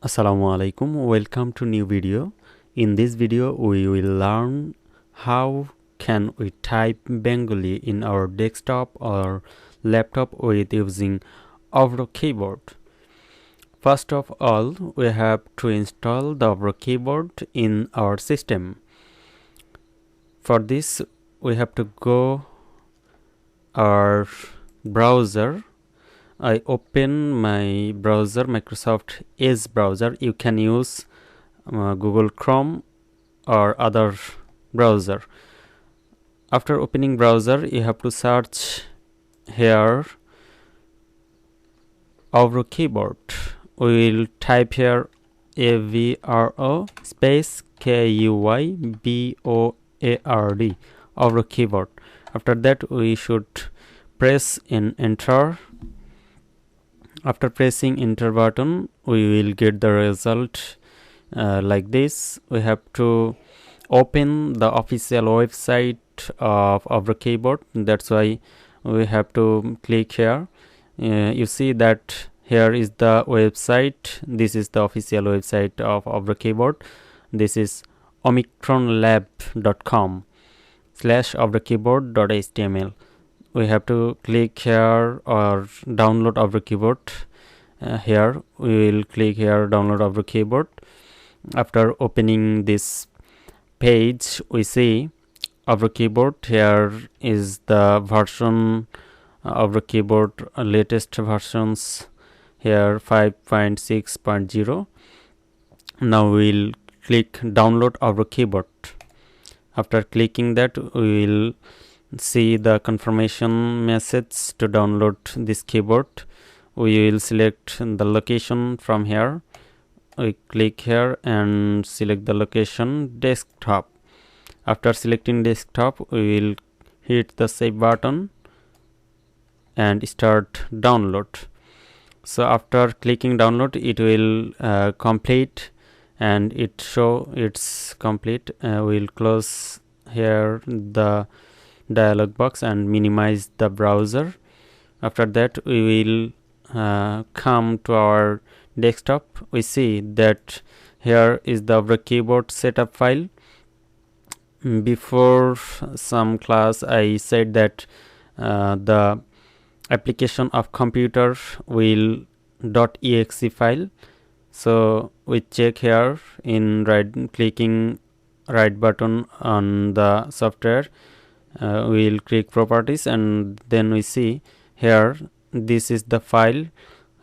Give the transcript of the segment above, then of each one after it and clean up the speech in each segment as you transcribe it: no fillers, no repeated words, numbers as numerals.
Assalamu alaikum, welcome to new video. In this video we will learn how can we type Bengali in our desktop or laptop with using Avro keyboard. First of all, we have to install the Avro keyboard in our system. For this we have to go our browser. I open my browser, Microsoft Edge browser. You can use Google Chrome or other browser. After opening browser, you have to search here Avro keyboard. We will type here Avro space KEYBOARD Avro keyboard. After that, we should press in enter. After pressing enter button, we will get the result like this. We have to open the official website of Avro keyboard. That's why we have to click here. You see that here is the website. This is the official website of Avro keyboard. This is omicronlab.com/avrokeyboard.html. We have to click here or download Avro keyboard. Here we will click here download Avro keyboard. After opening this page, we see Avro keyboard. Here is the version Avro keyboard latest versions. Here 5.6.0. Now we will click download Avro keyboard. After clicking that, we will see the confirmation message to download this keyboard. We will select the location from here. We click here and select the location desktop. After selecting desktop, we will hit the save button and start download. So after clicking download, it will complete and it show it's complete. We'll close here the dialog box and minimize the browser. After that, we will come to our desktop. We see that here is the Avro keyboard setup file. Before some class, I said that the application of computer will .exe file. So we check here in clicking right button on the software. We will click properties and then we see here this is the file.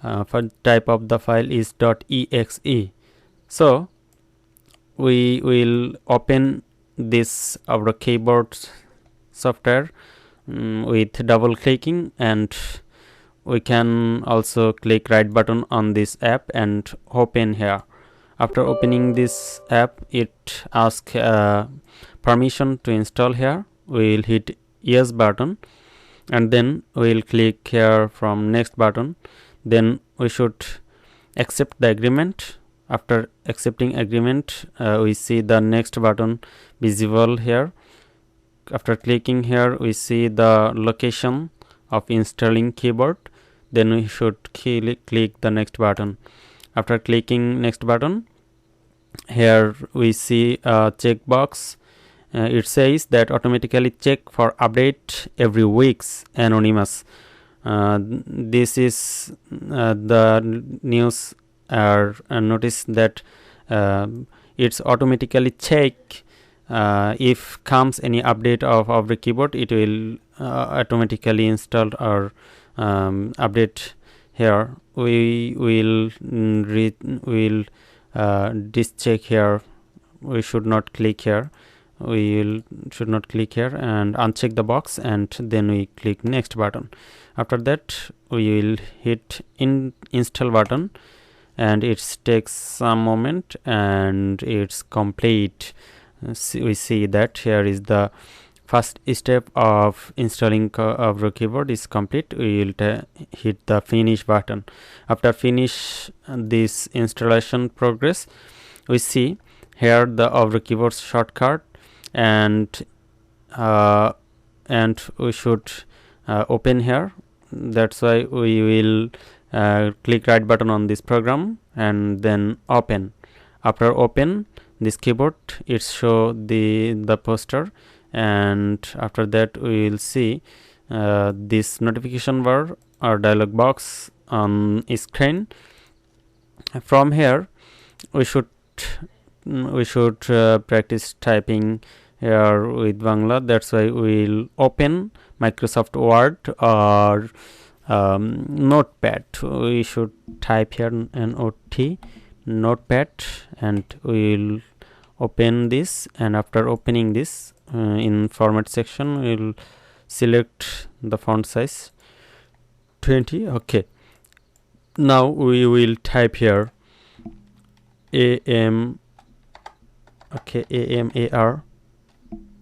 For type of the file is .exe. So we will open this Avro keyboard software with double clicking, and we can also click right button on this app and open here. After opening this app, it asks permission to install here. We will hit yes button and then we will click here from next button. Then we should accept the agreement. After accepting agreement, we see the next button visible here. After clicking here, we see the location of installing keyboard. Then we should click the next button. After clicking next button, here we see a checkbox. It says that automatically check for update every week's anonymous. This is the news notice that it's automatically check if comes any update of Avro keyboard, it will automatically install or update here. We will this check here. We should not click here. Should not click here and uncheck the box, and then we click next button. After that, we will hit install button, and it takes some moment and it's complete. We see that here is the first step of installing Avro keyboard is complete. We will hit the finish button. After finish this installation progress, we see here the Avro keyboard shortcut, and we should open here. That's why we will click right button on this program and then open. After open this keyboard, it show the poster, and after that we will see this notification bar or dialog box on screen. From here we should practice typing here with Bangla. That's why we'll open Microsoft Word or Notepad. We should type here NOT Notepad, and we'll open this. And after opening this, in format section we'll select the font size 20. Okay, now we will type here AMAR.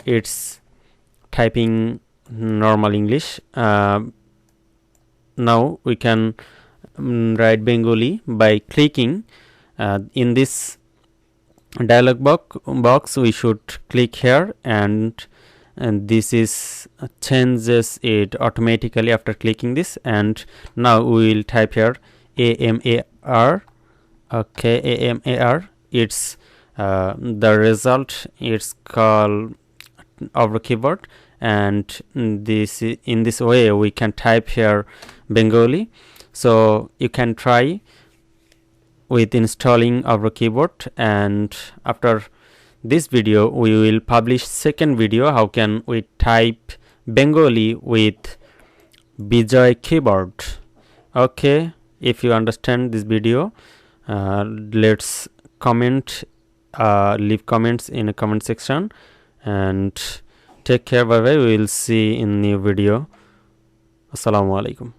It's typing normal English. Now we can write Bengali by clicking in this dialog box. We should click here, and this is changes it automatically after clicking this. And now we will type here AMAR. Okay, AMAR. It's the result. It's called Avro keyboard, and this in this way we can type here Bengali. So you can try with installing Avro keyboard, and after this video we will publish second video how can we type Bengali with Bijay keyboard. Okay, if you understand this video, let's comment, leave comments in a comment section, and take care. Bye bye. We will see in new video. Assalamu alaikum.